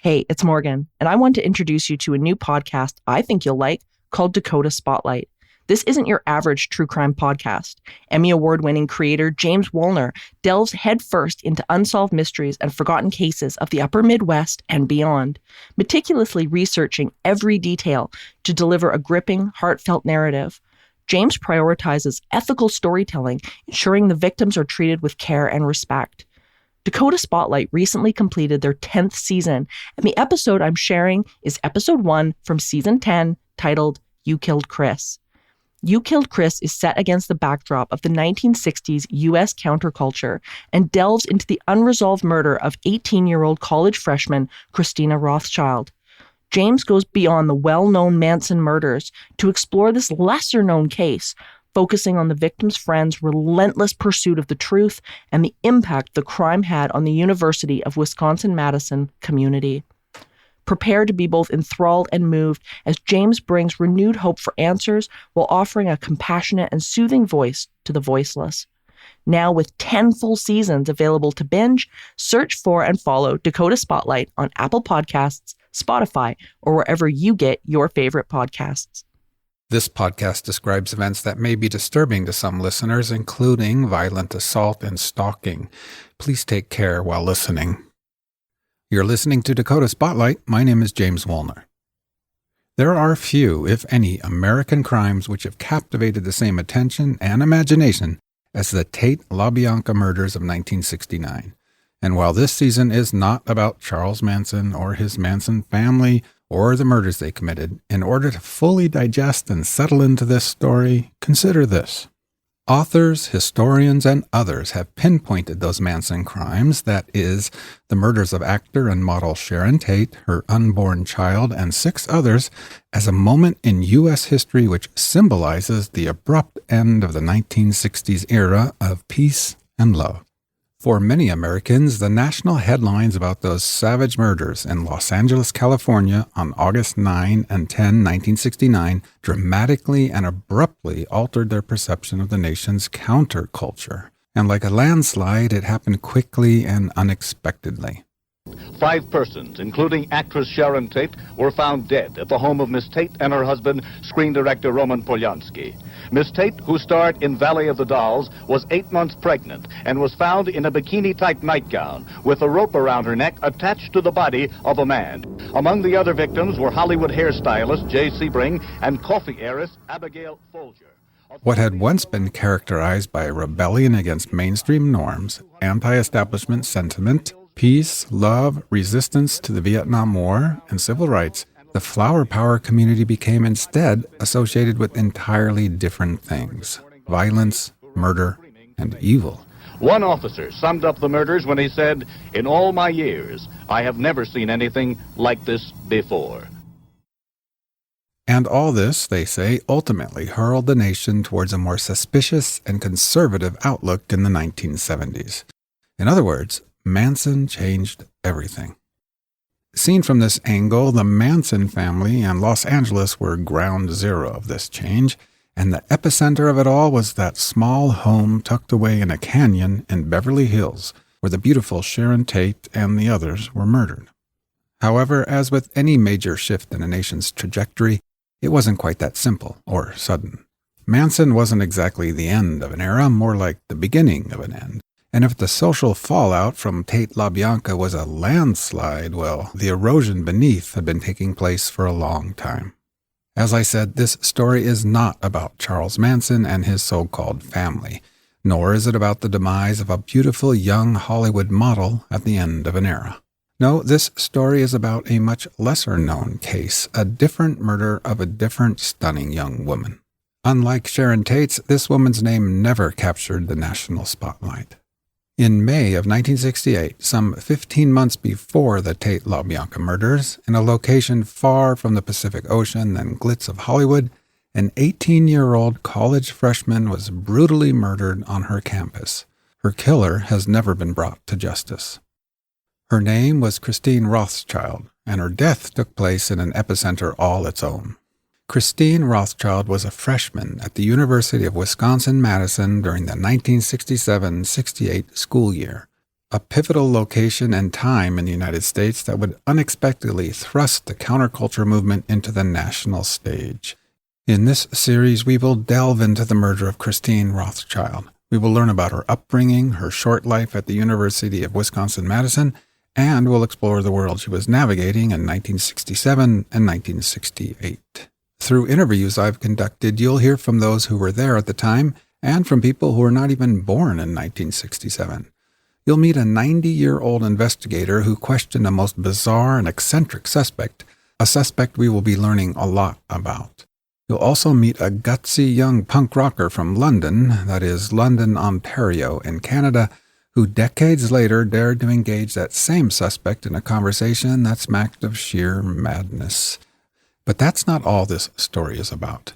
Hey, it's Morgan, and I want to introduce you to a new podcast I think you'll like called Dakota Spotlight. This isn't your average true crime podcast. Emmy Award-winning creator James Woolner delves headfirst into unsolved mysteries and forgotten cases of the upper Midwest and beyond, meticulously researching every detail to deliver a gripping, heartfelt narrative. James prioritizes ethical storytelling, ensuring the victims are treated with care and respect. Dakota Spotlight recently completed their 10th season, and the episode I'm sharing is episode 1 from season 10, titled You Killed Chris. You Killed Chris is set against the backdrop of the 1960s U.S. counterculture and delves into the unresolved murder of 18-year-old college freshman Christine Rothschild. James goes beyond the well-known Manson murders to explore this lesser-known case, focusing on the victim's friends' relentless pursuit of the truth and the impact the crime had on the University of Wisconsin-Madison community. Prepare to be both enthralled and moved as James brings renewed hope for answers while offering a compassionate and soothing voice to the voiceless. Now with 10 full seasons available to binge, search for and follow Dakota Spotlight on Apple Podcasts, Spotify, or wherever you get your favorite podcasts. This podcast describes events that may be disturbing to some listeners, including violent assault and stalking. Please take care while listening. You're listening to Dakota Spotlight. My name is James Woolner. There are few, if any, American crimes which have captivated the same attention and imagination as the Tate LaBianca murders of 1969. And while this season is not about Charles Manson or his Manson family or the murders they committed, in order to fully digest and settle into this story, consider this. Authors, historians, and others have pinpointed those Manson crimes, that is, the murders of actor and model Sharon Tate, her unborn child, and 6 others, as a moment in U.S. history which symbolizes the abrupt end of the 1960s era of peace and love. For many Americans, the national headlines about those savage murders in Los Angeles, California on August 9 and 10, 1969, dramatically and abruptly altered their perception of the nation's counterculture. And like a landslide, it happened quickly and unexpectedly. 5 persons, including actress Sharon Tate, were found dead at the home of Miss Tate and her husband, screen director Roman Polanski. Miss Tate, who starred in Valley of the Dolls, was 8 months pregnant and was found in a bikini-type nightgown with a rope around her neck attached to the body of a man. Among the other victims were Hollywood hairstylist Jay Sebring and coffee heiress Abigail Folger. What had once been characterized by a rebellion against mainstream norms, anti-establishment sentiment, peace, love, resistance to the Vietnam War, and civil rights, the flower power community became instead associated with entirely different things: violence, murder, and evil. One officer summed up the murders when he said, "In all my years, I have never seen anything like this before." And all this, they say, ultimately hurled the nation towards a more suspicious and conservative outlook in the 1970s. In other words, Manson changed everything. Seen from this angle, the Manson family and Los Angeles were ground zero of this change, and the epicenter of it all was that small home tucked away in a canyon in Beverly Hills, where the beautiful Sharon Tate and the others were murdered. However, as with any major shift in a nation's trajectory, it wasn't quite that simple or sudden. Manson wasn't exactly the end of an era, more like the beginning of an end. And if the social fallout from Tate LaBianca was a landslide, well, the erosion beneath had been taking place for a long time. As I said, this story is not about Charles Manson and his so-called family, nor is it about the demise of a beautiful young Hollywood model at the end of an era. No, this story is about a much lesser-known case, a different murder of a different stunning young woman. Unlike Sharon Tate's, this woman's name never captured the national spotlight. In May of 1968, some 15 months before the Tate LaBianca murders, in a location far from the Pacific Ocean and glitz of Hollywood, an 18-year-old college freshman was brutally murdered on her campus. Her killer has never been brought to justice. Her name was Christine Rothschild, and her death took place in an epicenter all its own. Christine Rothschild was a freshman at the University of Wisconsin-Madison during the 1967-68 school year. a pivotal location and time in the United States that would unexpectedly thrust the counterculture movement into the national stage. In this series, we will delve into the murder of Christine Rothschild. We will learn about her upbringing, her short life at the University of Wisconsin-Madison, and we'll explore the world she was navigating in 1967 and 1968. Through interviews I've conducted, you'll hear from those who were there at the time and from people who were not even born in 1967. You'll meet a 90-year-old investigator who questioned a most bizarre and eccentric suspect, a suspect we will be learning a lot about. You'll also meet a gutsy young punk rocker from London, that is London, Ontario, in Canada, who decades later dared to engage that same suspect in a conversation that smacked of sheer madness. But that's not all this story is about.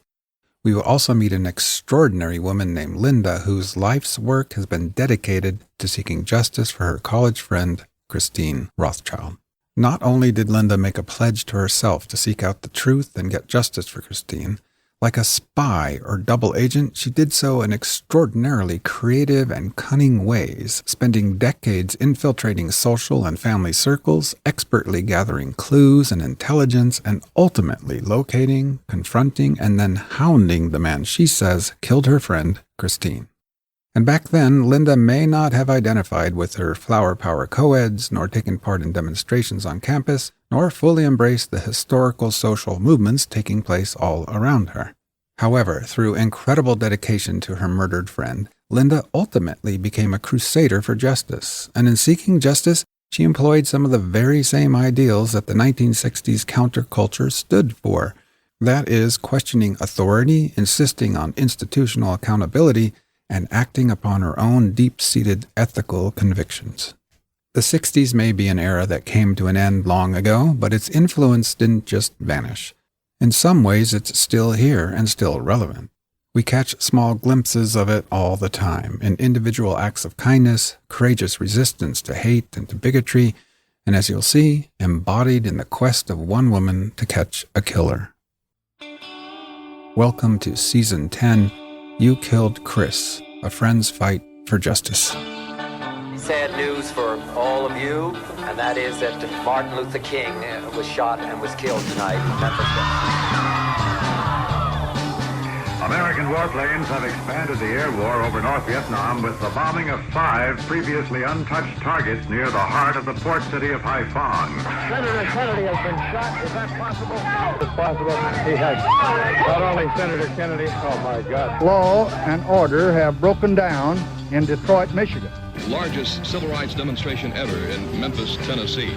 We will also meet an extraordinary woman named Linda, whose life's work has been dedicated to seeking justice for her college friend, Christine Rothschild. Not only did Linda make a pledge to herself to seek out the truth and get justice for Christine, like a spy or double agent, she did so in extraordinarily creative and cunning ways, spending decades infiltrating social and family circles, expertly gathering clues and intelligence, and ultimately locating, confronting, and then hounding the man she says killed her friend, Christine. And back then, Linda may not have identified with her flower power co-eds, nor taken part in demonstrations on campus, nor fully embraced the historical social movements taking place all around her. However, through incredible dedication to her murdered friend, Linda ultimately became a crusader for justice, and in seeking justice, she employed some of the very same ideals that the 1960s counterculture stood for. That is, questioning authority, insisting on institutional accountability, and acting upon her own deep-seated ethical convictions. The 60s may be an era that came to an end long ago, but its influence didn't just vanish. In some ways, it's still here and still relevant. We catch small glimpses of it all the time, in individual acts of kindness, courageous resistance to hate and to bigotry, and as you'll see, embodied in the quest of one woman to catch a killer. Welcome to Season 10, You Killed Chris, a friend's fight for justice. Sad news for all of you, and that is that Martin Luther King was shot and was killed tonight in Memphis. American warplanes have expanded the air war over North Vietnam with the bombing of 5 previously untouched targets near the heart of the port city of Haiphong. Senator Kennedy has been shot. Is that possible? It's possible. He has. Not only Senator Kennedy. Oh, my God. Law and order have broken down in Detroit, Michigan. Largest civil rights demonstration ever in Memphis, Tennessee.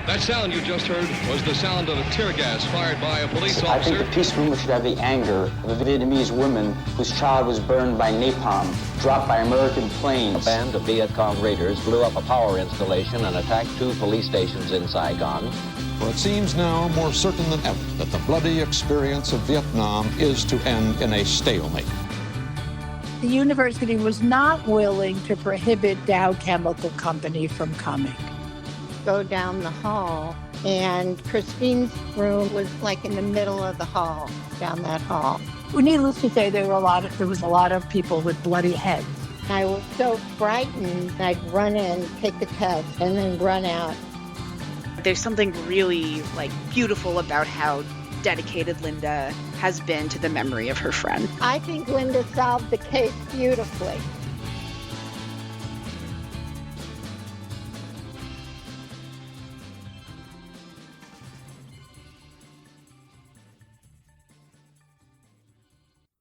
That sound you just heard was the sound of a tear gas fired by a police officer. I think the peace movement should have the anger of a Vietnamese woman whose child was burned by napalm, dropped by American planes. A band of Viet Cong raiders blew up a power installation and attacked 2 police stations in Saigon. For it seems now more certain than ever that the bloody experience of Vietnam is to end in a stalemate. The university was not willing to prohibit Dow Chemical Company from coming. Go down the hall, and Christine's room was like in the middle of the hall, down that hall. Well, needless to say, there was a lot of people with bloody heads. I was so frightened, I'd run in, take the test, and then run out. There's something really beautiful about how dedicated Linda has been to the memory of her friend. I think Linda solved the case beautifully.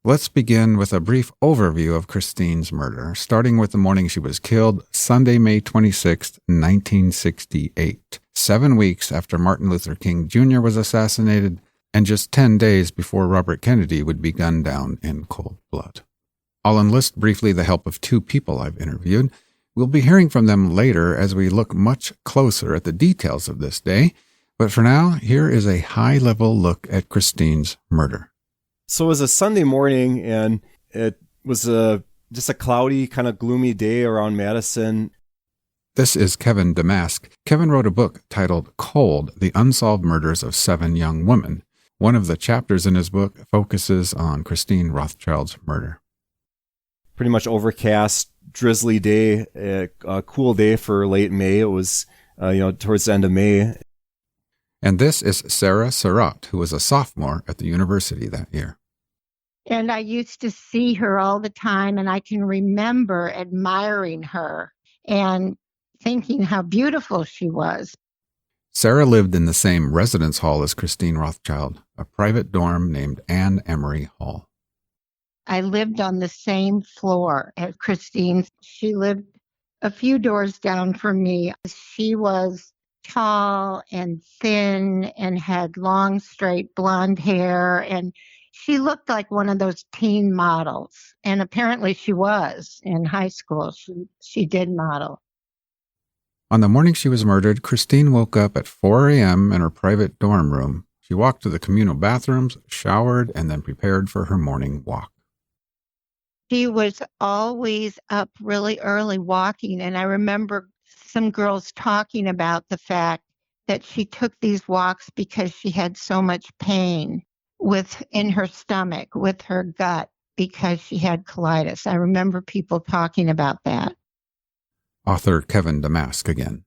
Let's begin with a brief overview of Christine's murder, starting with the morning she was killed, Sunday, May 26, 1968, 7 weeks after Martin Luther King Jr. was assassinated, and just 10 days before Robert Kennedy would be gunned down in cold blood. I'll enlist briefly the help of 2 people I've interviewed. We'll be hearing from them later as we look much closer at the details of this day, but for now, here is a high-level look at Christine's murder. So it was a Sunday morning, and it was just a cloudy, kind of gloomy day around Madison. This is Kevin Damask. Kevin wrote a book titled Cold, The Unsolved Murders of 7 Young Women. One of the chapters in his book focuses on Christine Rothschild's murder. Pretty much overcast drizzly day, a cool day for late May. It was, towards the end of May. And this is Sarah Surratt, who was a sophomore at the university that year. And I used to see her all the time, and I can remember admiring her and thinking how beautiful she was. Sarah lived in the same residence hall as Christine Rothschild, a private dorm named Anne Emery Hall. I lived on the same floor as Christine. She lived a few doors down from me. She was tall and thin and had long, straight blonde hair, and she looked like one of those teen models. And apparently she was in high school. She did model. On the morning she was murdered, Christine woke up at 4 a.m. in her private dorm room. She walked to the communal bathrooms, showered, and then prepared for her morning walk. She was always up really early walking, and I remember some girls talking about the fact that she took these walks because she had so much pain in her stomach, with her gut, because she had colitis. I remember people talking about that. Author Kevin Damask again.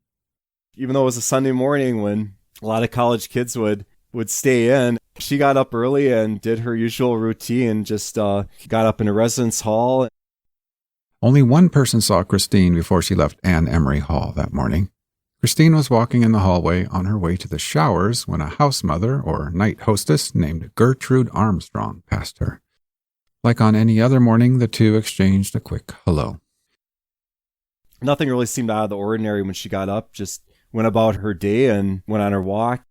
Even though it was a Sunday morning when a lot of college kids would stay in, she got up early and did her usual routine, just got up in a residence hall. Only one person saw Christine before she left Anne Emery Hall that morning. Christine was walking in the hallway on her way to the showers when a house mother or night hostess named Gertrude Armstrong passed her. Like on any other morning, the two exchanged a quick hello. Nothing really seemed out of the ordinary when she got up, just went about her day and went on her walk.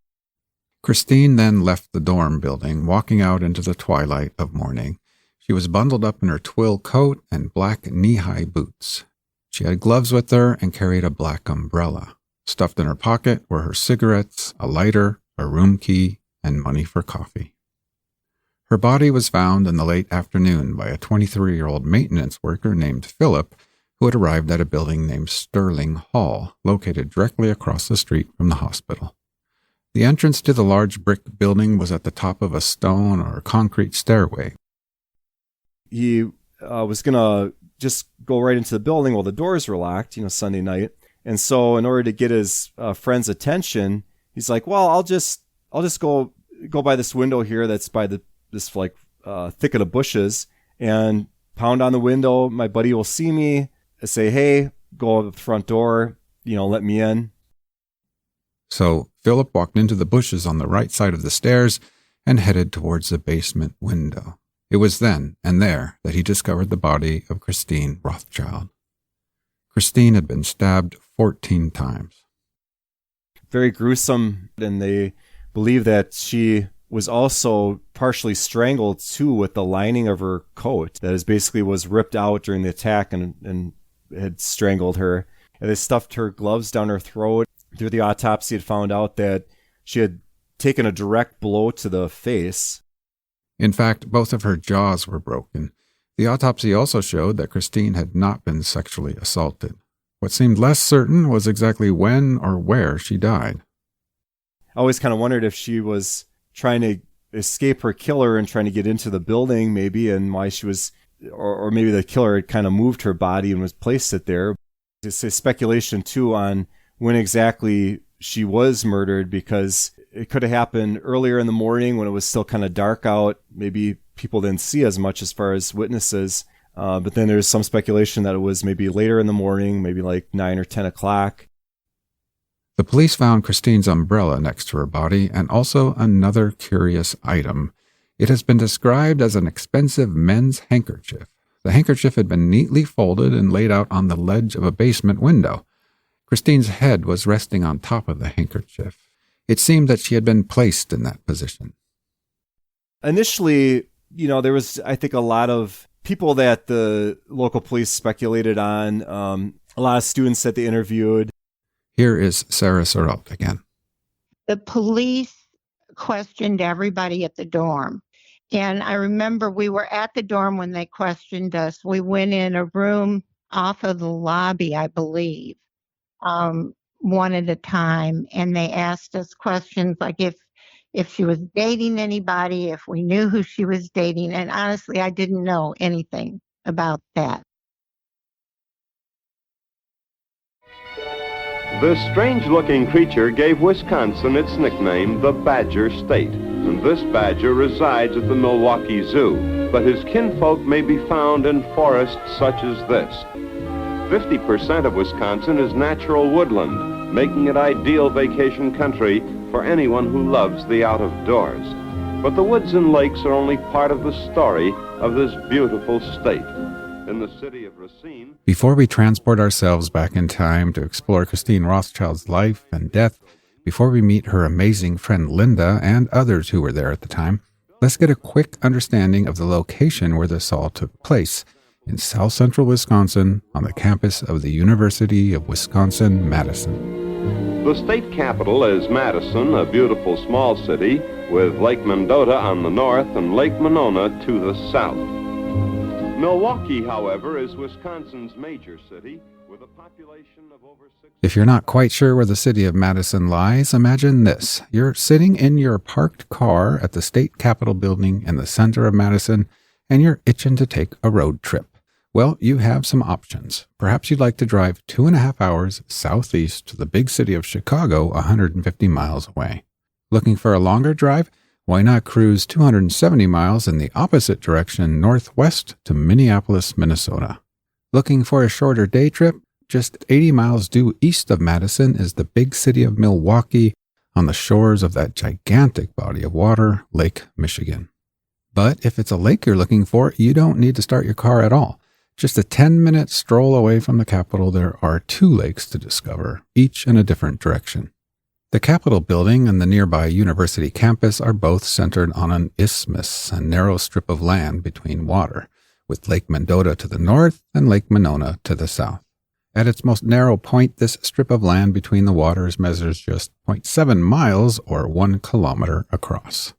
Christine then left the dorm building, walking out into the twilight of morning. She was bundled up in her twill coat and black knee-high boots. She had gloves with her and carried a black umbrella. Stuffed in her pocket were her cigarettes, a lighter, a room key, and money for coffee. Her body was found in the late afternoon by a 23-year-old maintenance worker named Philip, who had arrived at a building named Sterling Hall, located directly across the street from the hospital. The entrance to the large brick building was at the top of a stone or concrete stairway. He was going to just go right into the building while the doors were locked, Sunday night. And so in order to get his friend's attention, he's like, well, I'll just go by this window here that's by this thicket of bushes and pound on the window. My buddy will see me. I say, hey, go to the front door, let me in. So Philip walked into the bushes on the right side of the stairs and headed towards the basement window. It was then and there that he discovered the body of Christine Rothschild. Christine had been stabbed 14 times. Very gruesome, and they believe that she was also partially strangled too with the lining of her coat that basically was ripped out during the attack and had strangled her. And they stuffed her gloves down her throat. Through the autopsy, had found out that she had taken a direct blow to the face. In fact, both of her jaws were broken. The autopsy also showed that Christine had not been sexually assaulted. What seemed less certain was exactly when or where she died. I always kind of wondered if she was trying to escape her killer and trying to get into the building, maybe, and why she was, or maybe the killer had kind of moved her body and was placed it there. It's a speculation, too, on when exactly she was murdered, because it could have happened earlier in the morning when it was still kind of dark out. Maybe people didn't see as much as far as witnesses. But then there's some speculation that it was maybe later in the morning, maybe like 9 or 10 o'clock. The police found Christine's umbrella next to her body and also another curious item. It has been described as an expensive men's handkerchief. The handkerchief had been neatly folded and laid out on the ledge of a basement window. Christine's head was resting on top of the handkerchief. It seemed that she had been placed in that position. Initially, there was, I think, a lot of people that the local police speculated on, a lot of students that they interviewed. Here is Sarah Surratt again. The police questioned everybody at the dorm. And I remember we were at the dorm when they questioned us. We went in a room off of the lobby, I believe, one at a time. And they asked us questions like if she was dating anybody, if we knew who she was dating. And honestly, I didn't know anything about that. This strange-looking creature gave Wisconsin its nickname, the Badger State, and this badger resides at the Milwaukee Zoo, but his kinfolk may be found in forests such as this. 50% of Wisconsin is natural woodland, making it ideal vacation country for anyone who loves the out-of-doors. But the woods and lakes are only part of the story of this beautiful state. In the city of Racine... Before we transport ourselves back in time to explore Christine Rothschild's life and death, before we meet her amazing friend Linda and others who were there at the time, let's get a quick understanding of the location where this all took place, in south central Wisconsin on the campus of the University of Wisconsin-Madison. The state capital is Madison, a beautiful small city with Lake Mendota on the north and Lake Monona to the south. Milwaukee, however, is Wisconsin's major city with a population of over 6... If you're not quite sure where the city of Madison lies, imagine this. You're sitting in your parked car at the state capitol building in the center of Madison, and you're itching to take a road trip. Well, you have some options. Perhaps you'd like to drive 2.5 hours southeast to the big city of Chicago, 150 miles away. Looking for a longer drive? Why not cruise 270 miles in the opposite direction northwest to Minneapolis, Minnesota? Looking for a shorter day trip? Just 80 miles due east of Madison is the big city of Milwaukee on the shores of that gigantic body of water, Lake Michigan. But if it's a lake you're looking for, you don't need to start your car at all. Just a 10-minute stroll away from the Capitol, there are 2 lakes to discover, each in a different direction. The Capitol building and the nearby university campus are both centered on an isthmus, a narrow strip of land between water, with Lake Mendota to the north and Lake Monona to the south. At its most narrow point, this strip of land between the waters measures just 0.7 miles or 1 kilometer across.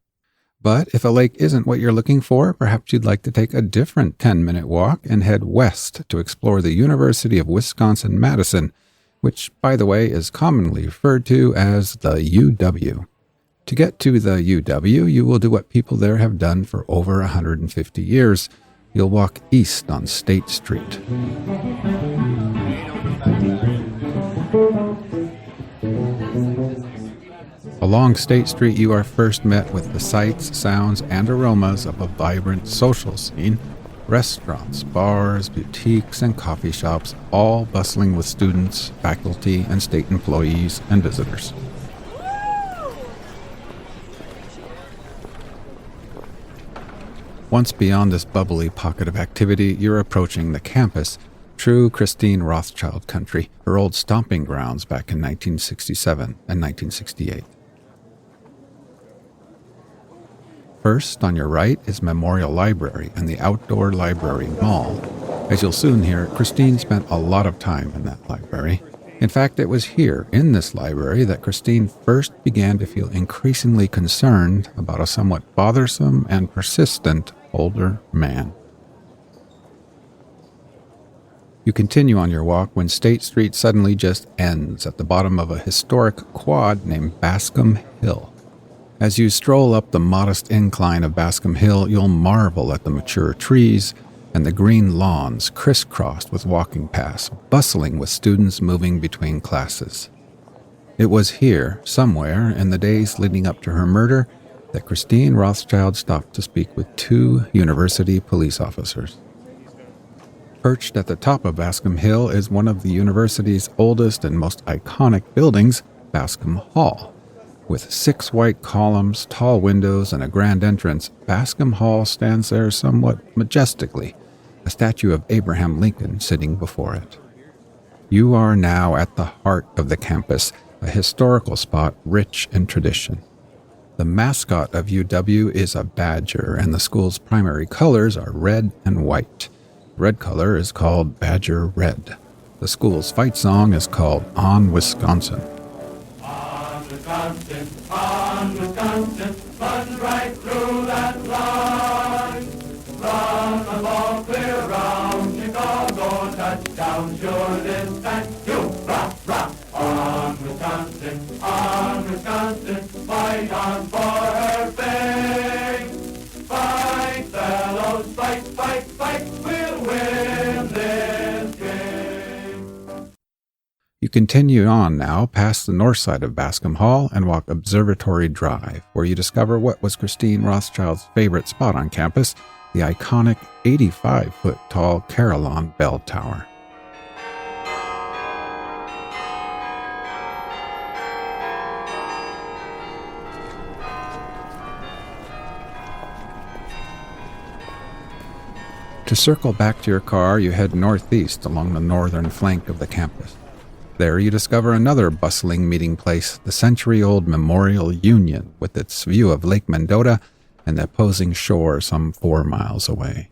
But if a lake isn't what you're looking for, perhaps you'd like to take a different 10-minute walk and head west to explore the University of Wisconsin-Madison, which, by the way, is commonly referred to as the UW. To get to the UW, you will do what people there have done for over 150 years. You'll walk east on State Street. Along State Street, you are first met with the sights, sounds, and aromas of a vibrant social scene. Restaurants, bars, boutiques, and coffee shops, all bustling with students, faculty, and state employees and visitors. Once beyond this bubbly pocket of activity, you're approaching the campus, true Christine Rothschild country, her old stomping grounds back in 1967 and 1968. First, on your right, is Memorial Library and the Outdoor Library Mall. As you'll soon hear, Christine spent a lot of time in that library. In fact, it was here, in this library, that Christine first began to feel increasingly concerned about a somewhat bothersome and persistent older man. You continue on your walk when State Street suddenly just ends at the bottom of a historic quad named Bascom Hill. As you stroll up the modest incline of Bascom Hill, you'll marvel at the mature trees and the green lawns crisscrossed with walking paths, bustling with students moving between classes. It was here, somewhere, in the days leading up to her murder, that Christine Rothschild stopped to speak with 2 university police officers. Perched at the top of Bascom Hill is one of the university's oldest and most iconic buildings, Bascom Hall. With 6 white columns, tall windows, and a grand entrance, Bascom Hall stands there somewhat majestically, a statue of Abraham Lincoln sitting before it. You are now at the heart of the campus, a historical spot rich in tradition. The mascot of UW is a badger, and the school's primary colors are red and white. The red color is called Badger Red. The school's fight song is called On Wisconsin. Wisconsin, on Wisconsin, run right through that line. Run the ball clear round Chicago, touchdown sure this time. You rock, rock. On Wisconsin, fight on for her fame. Fight, fellows, fight, fight, fight, we'll win this game. You continue on now past the north side of Bascom Hall and walk Observatory Drive, where you discover what was Christine Rothschild's favorite spot on campus, the iconic 85-foot tall Carillon Bell Tower. To circle back to your car, you head northeast along the northern flank of the campus. There you discover another bustling meeting place, the century-old Memorial Union, with its view of Lake Mendota and the opposing shore some 4 miles away.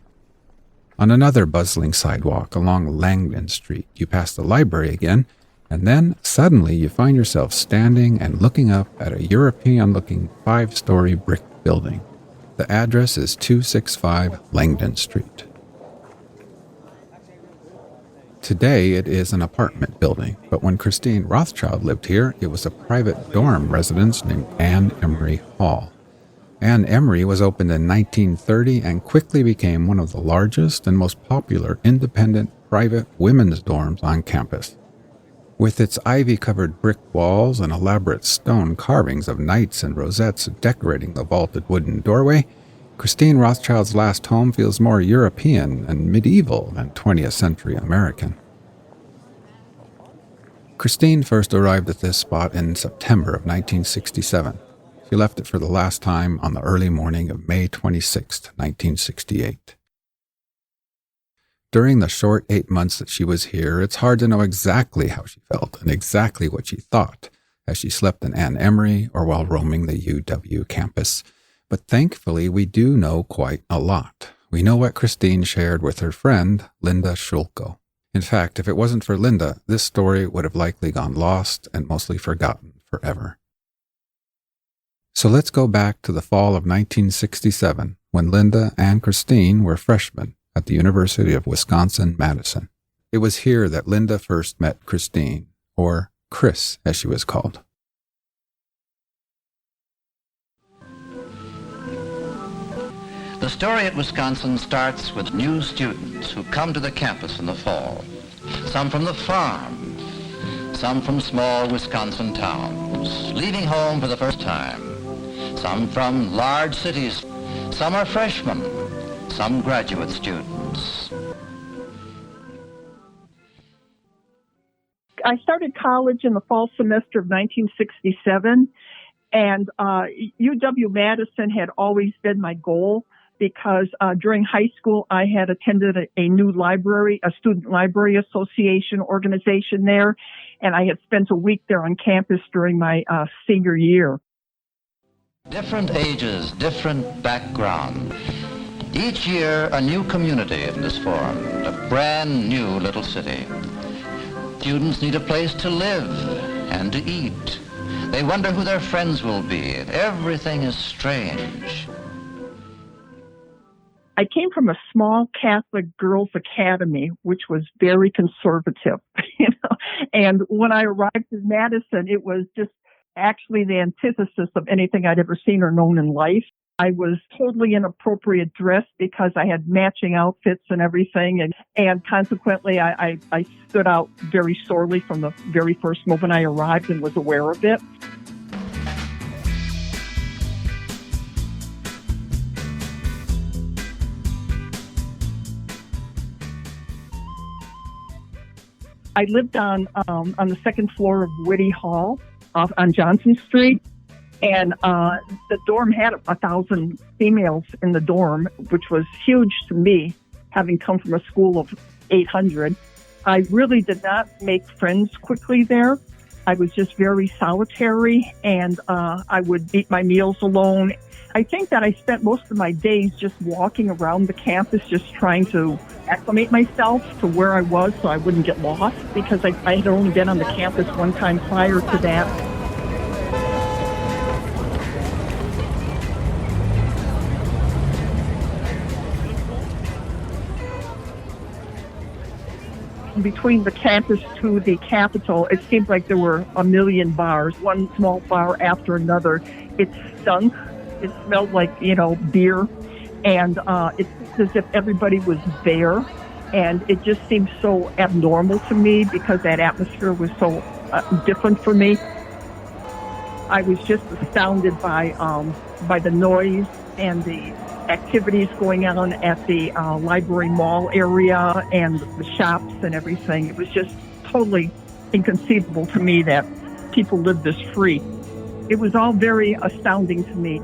On another bustling sidewalk along Langdon Street, you pass the library again, and then suddenly you find yourself standing and looking up at a European-looking 5-story brick building. The address is 265 Langdon Street. Today, it is an apartment building, but when Christine Rothschild lived here, it was a private dorm residence named Anne Emery Hall. Anne Emery was opened in 1930 and quickly became one of the largest and most popular independent private women's dorms on campus. With its ivy-covered brick walls and elaborate stone carvings of knights and rosettes decorating the vaulted wooden doorway, Christine Rothschild's last home feels more European and medieval than 20th century American. Christine first arrived at this spot in September of 1967. She left it for the last time on the early morning of May 26, 1968. During the short 8 months that she was here, it's hard to know exactly how she felt and exactly what she thought as she slept in Anne Emery or while roaming the UW campus. But thankfully, we do know quite a lot. We know what Christine shared with her friend, Linda Schulko. In fact, if it wasn't for Linda, this story would have likely gone lost and mostly forgotten forever. So let's go back to the fall of 1967, when Linda and Christine were freshmen at the University of Wisconsin-Madison. It was here that Linda first met Christine, or Chris, as she was called. The story at Wisconsin starts with new students who come to the campus in the fall. Some from the farm, some from small Wisconsin towns, leaving home for the first time. Some from large cities. Some are freshmen, some graduate students. I started college in the fall semester of 1967, and UW-Madison had always been my goal, because during high school, I had attended a new library, a student library association organization there, and I had spent a week there on campus during my senior year. Different ages, different background. Each year, a new community is formed, a brand new little city. Students need a place to live and to eat. They wonder who their friends will be. Everything is strange. I came from a small Catholic girls' academy, which was very conservative, And when I arrived in Madison, it was just actually the antithesis of anything I'd ever seen or known in life. I was totally inappropriate dressed because I had matching outfits and everything, and consequently, I stood out very sorely from the very first moment I arrived and was aware of it. I lived on the second floor of Whitty Hall off on Johnson Street, and the dorm had 1,000 females in the dorm, which was huge to me, having come from a school of 800. I really did not make friends quickly there. I was just very solitary, and I would eat my meals alone. I think that I spent most of my days just walking around the campus, just trying to acclimate myself to where I was so I wouldn't get lost, because I had only been on the campus one time prior to that. Between the campus to the Capitol, it seemed like there were a million bars, one small bar after another. It stunk. It smelled like, beer. And it's as if everybody was there. And it just seemed so abnormal to me because that atmosphere was so different for me. I was just astounded by the noise and the activities going on at the library mall area and the shops and everything. It was just totally inconceivable to me that people lived this free. It was all very astounding to me.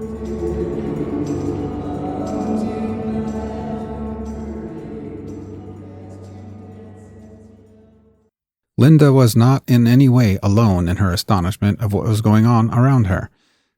Linda was not in any way alone in her astonishment of what was going on around her.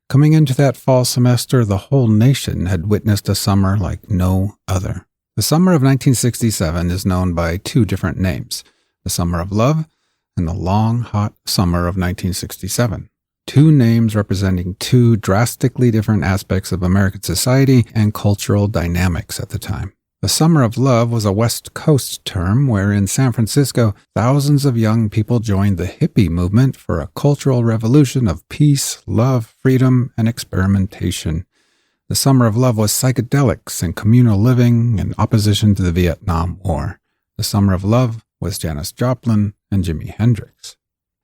Coming into that fall semester, the whole nation had witnessed a summer like no other. The summer of 1967 is known by two different names, the Summer of Love and the Long, Hot Summer of 1967. Two names representing two drastically different aspects of American society and cultural dynamics at the time. The Summer of Love was a West Coast term where in San Francisco, thousands of young people joined the hippie movement for a cultural revolution of peace, love, freedom, and experimentation. The Summer of Love was psychedelics and communal living in opposition to the Vietnam War. The Summer of Love was Janis Joplin and Jimi Hendrix.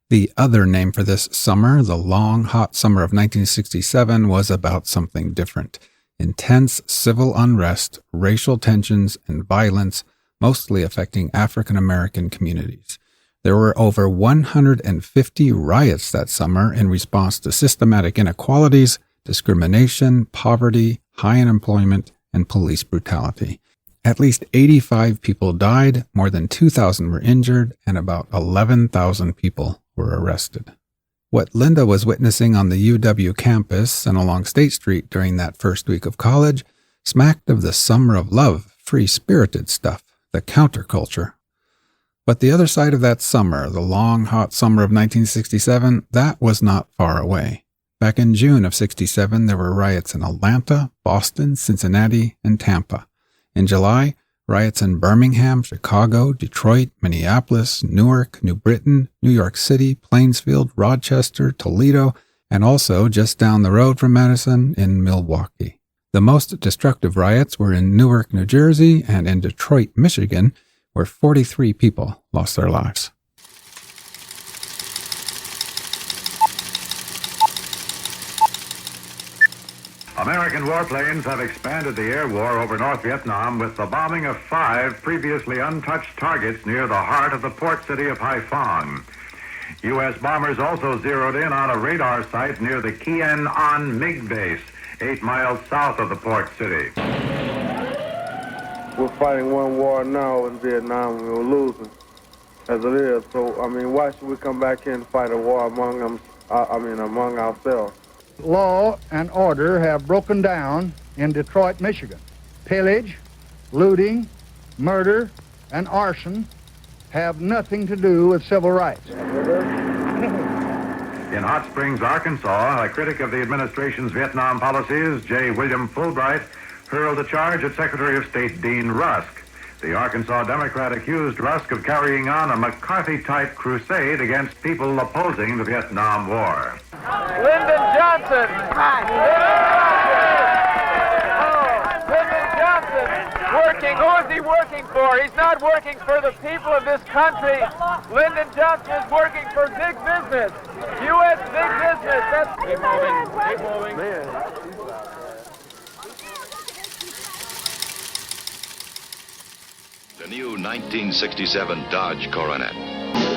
The other name for this summer, the Long, Hot Summer of 1967, was about something different. Intense civil unrest, racial tensions, and violence, mostly affecting African American communities. There were over 150 riots that summer in response to systematic inequalities, discrimination, poverty, high unemployment, and police brutality. At least 85 people died, more than 2,000 were injured, and about 11,000 people were arrested. What Linda was witnessing on the UW campus and along State Street during that first week of college smacked of the Summer of Love, free-spirited stuff, the counterculture. But the other side of that summer, the long, hot summer of 1967, that was not far away. Back in June of 67, there were riots in Atlanta, Boston, Cincinnati, and Tampa. In July, riots in Birmingham, Chicago, Detroit, Minneapolis, Newark, New Britain, New York City, Plainsfield, Rochester, Toledo, and also just down the road from Madison in Milwaukee. The most destructive riots were in Newark, New Jersey, and in Detroit, Michigan, where 43 people lost their lives. American warplanes have expanded the air war over North Vietnam with the bombing of 5 previously untouched targets near the heart of the port city of Haiphong. U.S. bombers also zeroed in on a radar site near the Kien An MiG base, 8 miles south of the port city. We're fighting one war now in Vietnam, and we're losing, as it is. So, why should we come back here and fight a war among ourselves? Law and order have broken down in Detroit, Michigan. Pillage, looting, murder, and arson have nothing to do with civil rights. In Hot Springs, Arkansas, a critic of the administration's Vietnam policies, J. William Fulbright, hurled a charge at Secretary of State Dean Rusk. The Arkansas Democrat accused Rusk of carrying on a McCarthy-type crusade against people opposing the Vietnam War. Lyndon Johnson! Lyndon Johnson! Working. Who is he working for? He's not working for the people of this country. Lyndon Johnson is working for big business. U.S. big business. That's... Keep moving. Man. The new 1967 Dodge Coronet.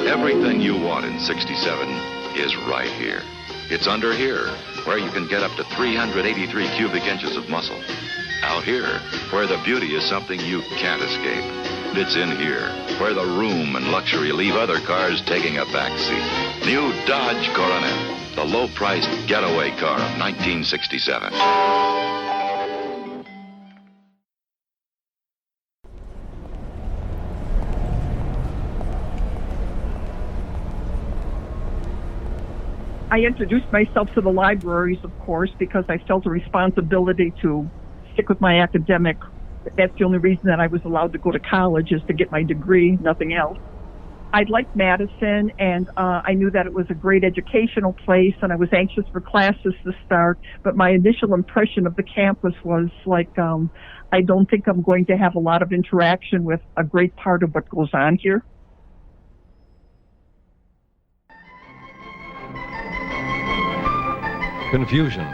Everything you want in 67 is right here. It's under here, where you can get up to 383 cubic inches of muscle. Out here, where the beauty is something you can't escape. It's in here, where the room and luxury leave other cars taking a backseat. New Dodge Coronet, the low-priced getaway car of 1967. I introduced myself to the libraries, of course, because I felt a responsibility to stick with my academic. That's the only reason that I was allowed to go to college, is to get my degree, nothing else. I liked Madison, and I knew that it was a great educational place, and I was anxious for classes to start. But my initial impression of the campus was like, I don't think I'm going to have a lot of interaction with a great part of what goes on here. Confusion,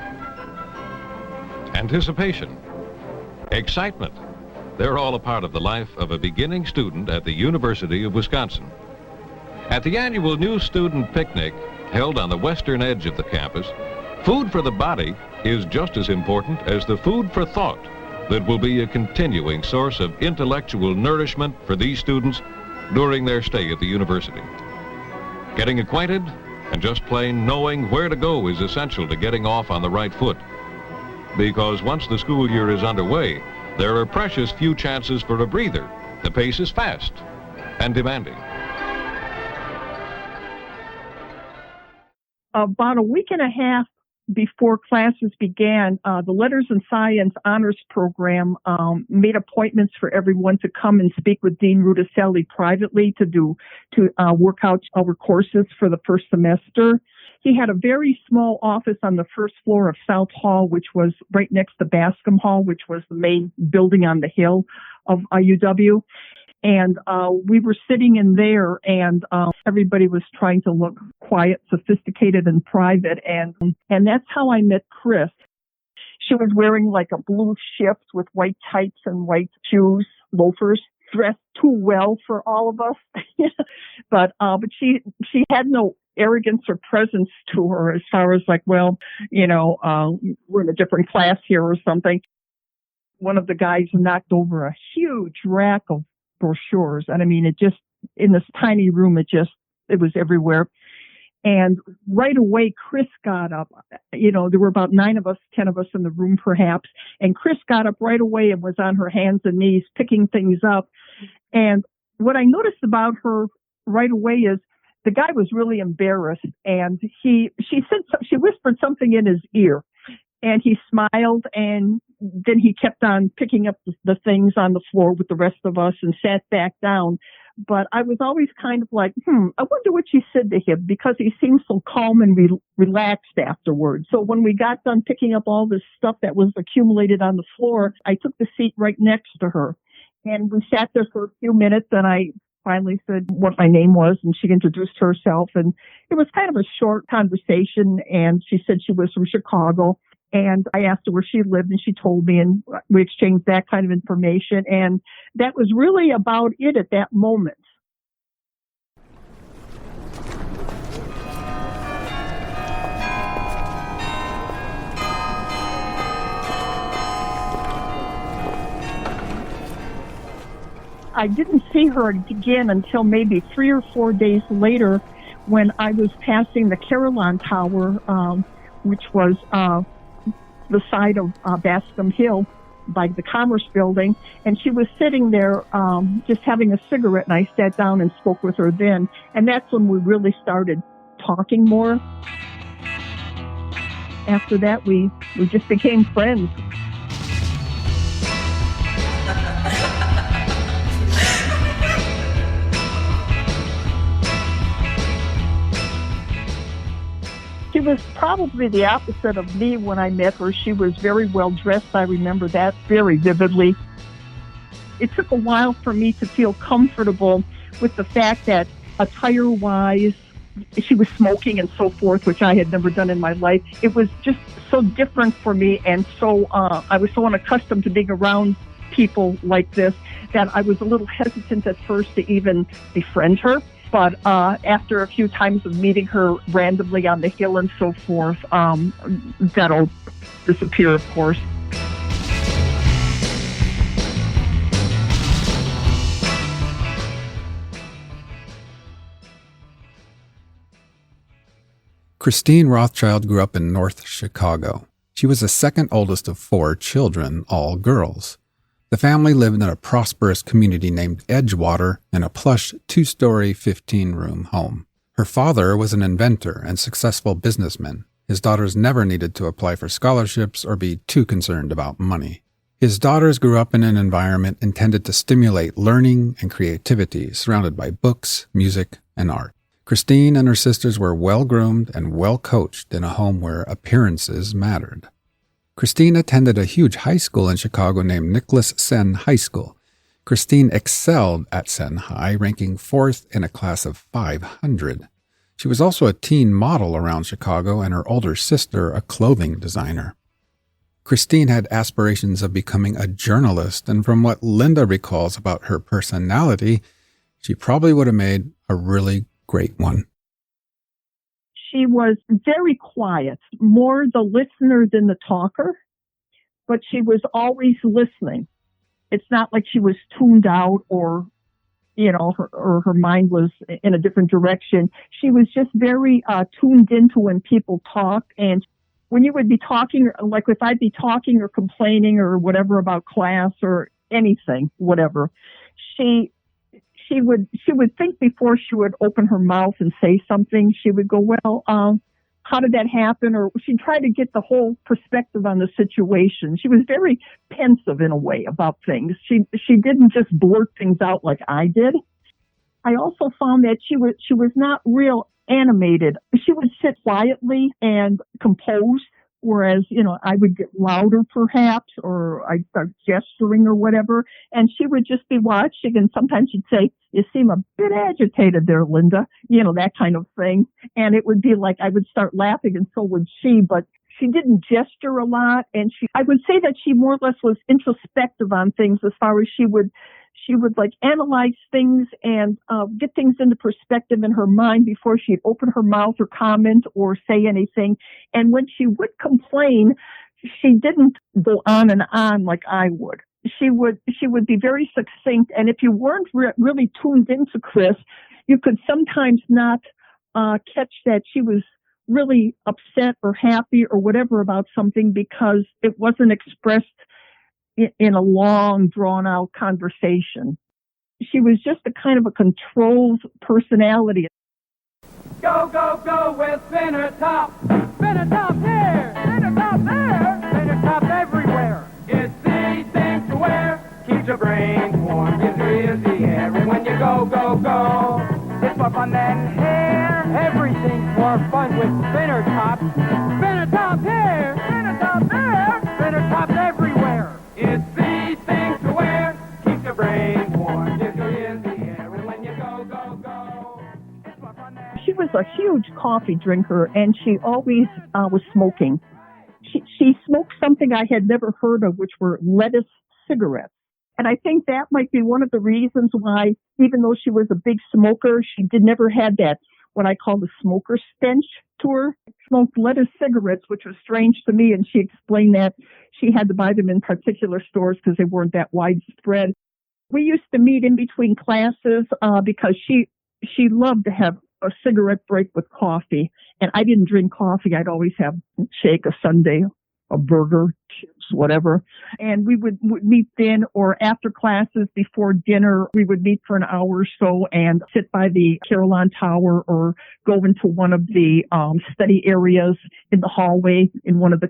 anticipation, excitement. They're all a part of the life of a beginning student at the University of Wisconsin. At the annual New Student Picnic, held on the western edge of the campus, food for the body is just as important as the food for thought that will be a continuing source of intellectual nourishment for these students during their stay at the university. Getting acquainted and just plain knowing where to go is essential to getting off on the right foot. Because once the school year is underway, there are precious few chances for a breather. The pace is fast and demanding. About a week and a half before classes began, the Letters in Science Honors Program made appointments for everyone to come and speak with Dean Rudicelli privately to work out our courses for the first semester. He had a very small office on the first floor of South Hall, which was right next to Bascom Hall, which was the main building on the hill of UW. And we were sitting in there, and everybody was trying to look quiet, sophisticated, and private. And that's how I met Chris. She was wearing like a blue shift with white tights and white shoes, loafers, dressed too well for all of us. but she had no arrogance or presence to her as far as like, well, we're in a different class here or something. One of the guys knocked over a huge rack of brochures. And I mean, it just, in this tiny room, it was everywhere. And right away, Chris got up. There were about 9 of us, 10 of us in the room perhaps. And Chris got up right away and was on her hands and knees picking things up. And what I noticed about her right away is the guy was really embarrassed. And she whispered something in his ear. And he smiled, and then he kept on picking up the things on the floor with the rest of us and sat back down. But I was always kind of like, I wonder what she said to him, because he seemed so calm and relaxed afterwards. So when we got done picking up all this stuff that was accumulated on the floor, I took the seat right next to her. And we sat there for a few minutes, and I finally said what my name was, and she introduced herself. And it was kind of a short conversation, and she said she was from Chicago. And I asked her where she lived, and she told me, and we exchanged that kind of information. And that was really about it at that moment. I didn't see her again until maybe 3 or 4 days later, when I was passing the Carillon Tower, which was the side of Bascom Hill by the Commerce Building, and she was sitting there just having a cigarette, and I sat down and spoke with her then, and that's when we really started talking more. After that, we just became friends. She was probably the opposite of me when I met her. She was very well dressed. I remember that very vividly. It took a while for me to feel comfortable with the fact that attire-wise, she was smoking and so forth, which I had never done in my life. It was just so different for me, and so I was so unaccustomed to being around people like this that I was a little hesitant at first to even befriend her. But after a few times of meeting her randomly on the hill and so forth, that'll disappear, of course. Christine Rothschild grew up in North Chicago. She was the second oldest of 4 children, all girls. The family lived in a prosperous community named Edgewater in a plush 2-story, 15-room home. Her father was an inventor and successful businessman. His daughters never needed to apply for scholarships or be too concerned about money. His daughters grew up in an environment intended to stimulate learning and creativity, surrounded by books, music, and art. Christine and her sisters were well-groomed and well-coached in a home where appearances mattered. Christine attended a huge high school in Chicago named Nicholas Senn High School. Christine excelled at Senn High, ranking 4th in a class of 500. She was also a teen model around Chicago and her older sister a clothing designer. Christine had aspirations of becoming a journalist, and from what Linda recalls about her personality, she probably would have made a really great one. She was very quiet, more the listener than the talker, but she was always listening. It's not like she was tuned out or, her mind was in a different direction. She was just very tuned into when people talk. And when you would be talking, like if I'd be talking or complaining or whatever about class or anything, whatever, she would think before she would open her mouth and say something. She would go, well, how did that happen? Or she'd try to get the whole perspective on the situation. She was very pensive in a way about things. She didn't just blurt things out like I did. I also found that she was not real animated. She would sit quietly and compose, whereas, I would get louder perhaps, or I'd start gesturing or whatever, and she would just be watching, and sometimes she'd say, you seem a bit agitated there, Linda, that kind of thing. And it would be like I would start laughing, and so would she, but she didn't gesture a lot, and I would say that she more or less was introspective on things as far as she would like analyze things and get things into perspective in her mind before she'd open her mouth or comment or say anything. And when she would complain, she didn't go on and on like I would. She would be very succinct. And if you weren't really tuned into Chris, you could sometimes not catch that she was really upset or happy or whatever about something because it wasn't expressed in a long, drawn-out conversation. She was just a kind of a controlled personality. Go, go, go with spinner top. Spinner top here, spinner top there, spinner top everywhere. It's the thing to wear. Keeps your brain warm, gives your ears the air. And when you go, go, go, it's more fun than hair. Everything's more fun with spinner top. Spinner top here, spinner top there, spinner top everywhere. It's the thing to wear. Keeps your brain warm, gives your ears the air. And when you go, go, go, it's more fun than... She was a huge coffee drinker, and she always was smoking. She smoked something I had never heard of, which were lettuce cigarettes. And I think that might be one of the reasons why, even though she was a big smoker, she never had that, what I call the smoker stench to her. Smoked lettuce cigarettes, which was strange to me, and she explained that she had to buy them in particular stores because they weren't that widespread. We used to meet in between classes because she loved to have a cigarette break with coffee, and I didn't drink coffee. I'd always have a shake, a sundae, a burger, chips, whatever. And we would meet then or after classes before dinner. We would meet for an hour or so and sit by the Carillon Tower or go into one of the study areas in the hallway in one of the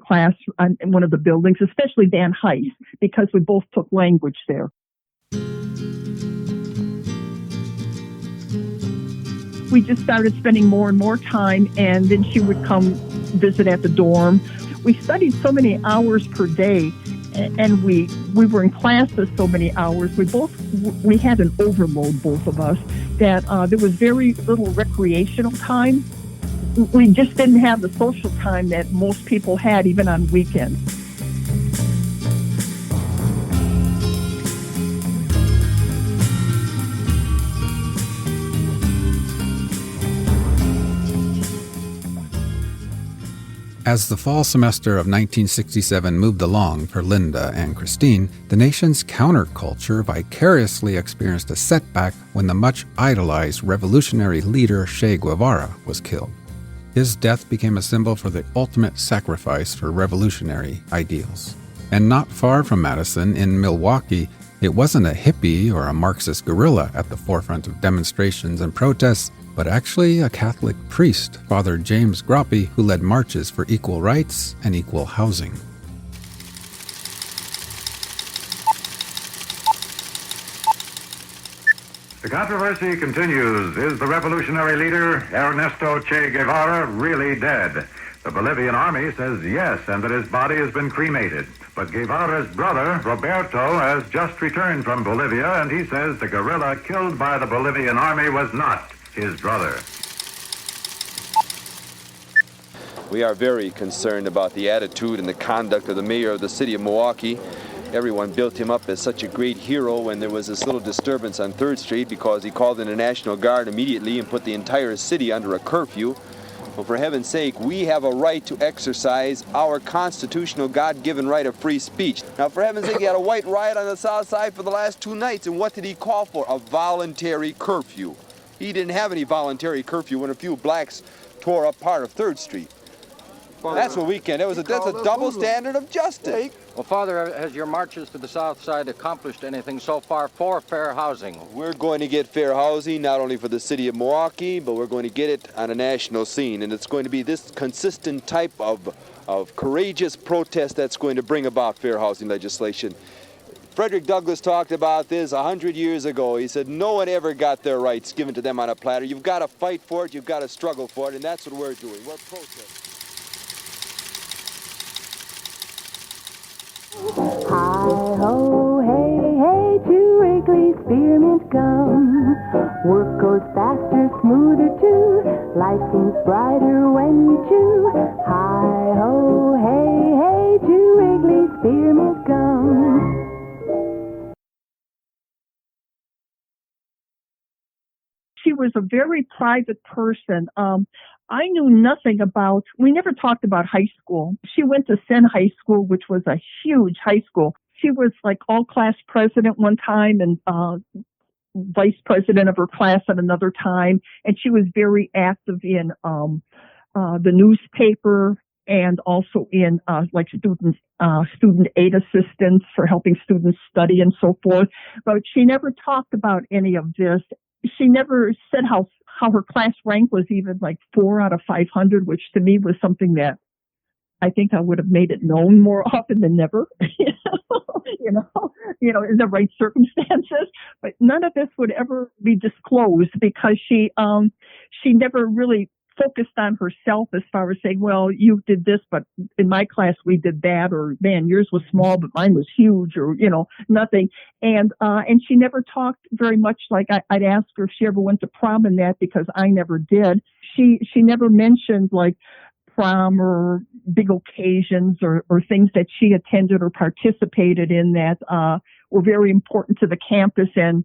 in one of the buildings, especially Van Heist, because we both took language there. We just started spending more and more time, and then she would come visit at the dorm. We studied so many hours per day, and we were in classes so many hours. We had an overload, both of us, that there was very little recreational time. We just didn't have the social time that most people had, even on weekends. As the fall semester of 1967 moved along for Linda and Christine, the nation's counterculture vicariously experienced a setback when the much idolized revolutionary leader Che Guevara was killed. His death became a symbol for the ultimate sacrifice for revolutionary ideals. And not far from Madison, in Milwaukee, it wasn't a hippie or a Marxist guerrilla at the forefront of demonstrations and protests, but actually a Catholic priest, Father James Groppe, who led marches for equal rights and equal housing. The controversy continues. Is the revolutionary leader, Ernesto Che Guevara, really dead? The Bolivian army says yes, and that his body has been cremated. But Guevara's brother, Roberto, has just returned from Bolivia, and he says the guerrilla killed by the Bolivian army was not his brother. We are very concerned about the attitude and the conduct of the mayor of the city of Milwaukee. Everyone built him up as such a great hero when there was this little disturbance on 3rd Street because he called in the National Guard immediately and put the entire city under a curfew. Well, for heaven's sake, we have a right to exercise our constitutional God-given right of free speech. Now, for heaven's sake, he had a white riot on the South Side for the last 2 nights, and what did he call for? A voluntary curfew. He didn't have any voluntary curfew when a few blacks tore up part of 3rd Street. That's what we can. That's a double standard of justice. Well, Father, has your marches to the South Side accomplished anything so far for fair housing? We're going to get fair housing, not only for the city of Milwaukee, but we're going to get it on a national scene. And it's going to be this consistent type of courageous protest that's going to bring about fair housing legislation. Frederick Douglass talked about this 100 years ago. He said, no one ever got their rights given to them on a platter. You've got to fight for it, you've got to struggle for it, and that's what we're doing. We're protesting. Hi-ho, hey, hey, to Wrigley's Spearmint Gum. Work goes faster, smoother too. Life seems brighter when you chew. Hi-ho, hey, hey, to Wrigley's Spearmint Gum. She was a very private person. I knew nothing about, we never talked about high school. She went to Senn High School, which was a huge high school. She was like all-class president one time and vice president of her class at another time. And she was very active in the newspaper and also in like student aid assistance for helping students study and so forth. But she never talked about any of this. She never said how her class rank was even like 4 out of 500, which to me was something that I think I would have made it known more often than never, you know, in the right circumstances. But none of this would ever be disclosed because she never really focused on herself as far as saying, well, you did this, but in my class we did that, or man, yours was small, but mine was huge, or, you know, nothing. And she never talked very much. Like I'd ask her if she ever went to prom and that, because I never did. She never mentioned like prom or big occasions or things that she attended or participated in that were very important to the campus and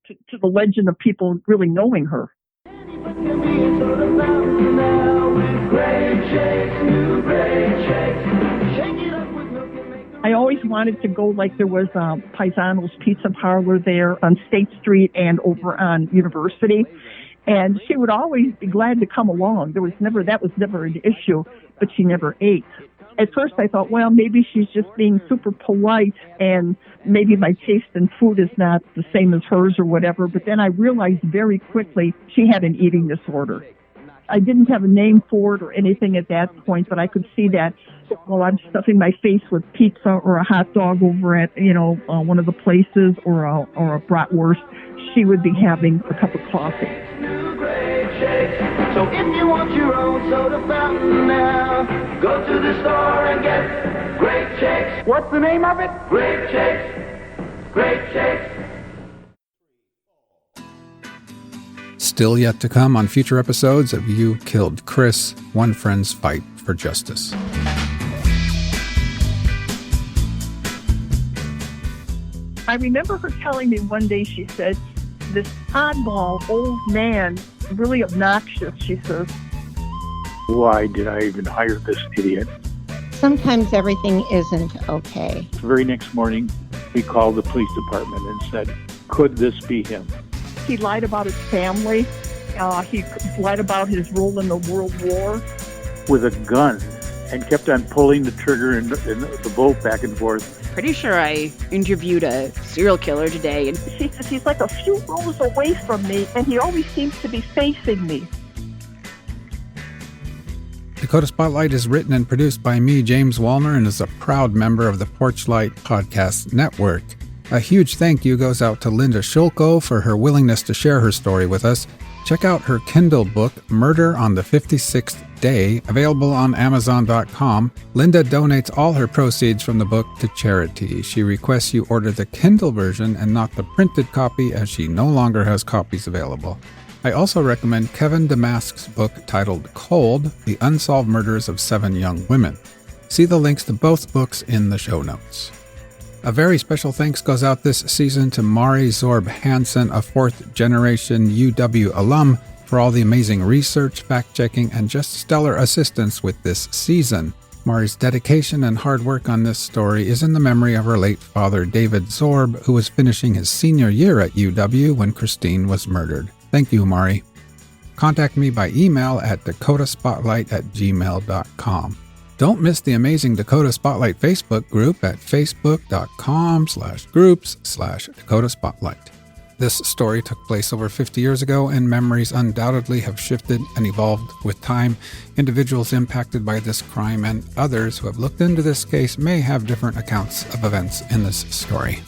to the legend of people really knowing her. I always wanted to go, like there was Paisano's Pizza Parlor there on State Street and over on University. And she would always be glad to come along. That was never an issue, but she never ate. At first I thought, well, maybe she's just being super polite and maybe my taste in food is not the same as hers or whatever. But then I realized very quickly she had an eating disorder. I didn't have a name for it or anything at that point, but I could see that while I'm stuffing my face with pizza or a hot dog over at, one of the places or a bratwurst, she would be having a cup of coffee. So if you want your own soda fountain now, go to the store and get Great Shakes. What's the name of it? Great Shakes. Great Shakes. Still yet to come on future episodes of You Killed Chris, One Friend's Fight for Justice. I remember her telling me one day, she said, this oddball old man, really obnoxious, she says. Why did I even hire this idiot? Sometimes everything isn't okay. The very next morning, we called the police department and said, could this be him? He lied about his family. He lied about his role in the World War. With a gun, and kept on pulling the trigger and the bolt back and forth. Pretty sure I interviewed a serial killer today. And she says he's like a few rows away from me, and he always seems to be facing me. Dakota Spotlight is written and produced by me, James Wallner, and is a proud member of the Porchlight Podcast Network. A huge thank you goes out to Linda Schulko for her willingness to share her story with us. Check out her Kindle book, Murder on the 56th Day, available on Amazon.com. Linda donates all her proceeds from the book to charity. She requests you order the Kindle version and not the printed copy, as she no longer has copies available. I also recommend Kevin Damask's book titled Cold, The Unsolved Murders of 7 Young Women. See the links to both books in the show notes. A very special thanks goes out this season to Mari Zoerb Hansen, a fourth-generation UW alum, for all the amazing research, fact-checking, and just stellar assistance with this season. Mari's dedication and hard work on this story is in the memory of her late father, David Zoerb, who was finishing his senior year at UW when Christine was murdered. Thank you, Mari. Contact me by email at dakotaspotlight@gmail.com. Don't miss the amazing Dakota Spotlight Facebook group at facebook.com/groups/Dakota Spotlight. This story took place over 50 years ago, and memories undoubtedly have shifted and evolved with time. Individuals impacted by this crime and others who have looked into this case may have different accounts of events in this story.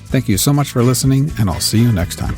Thank you so much for listening, and I'll see you next time.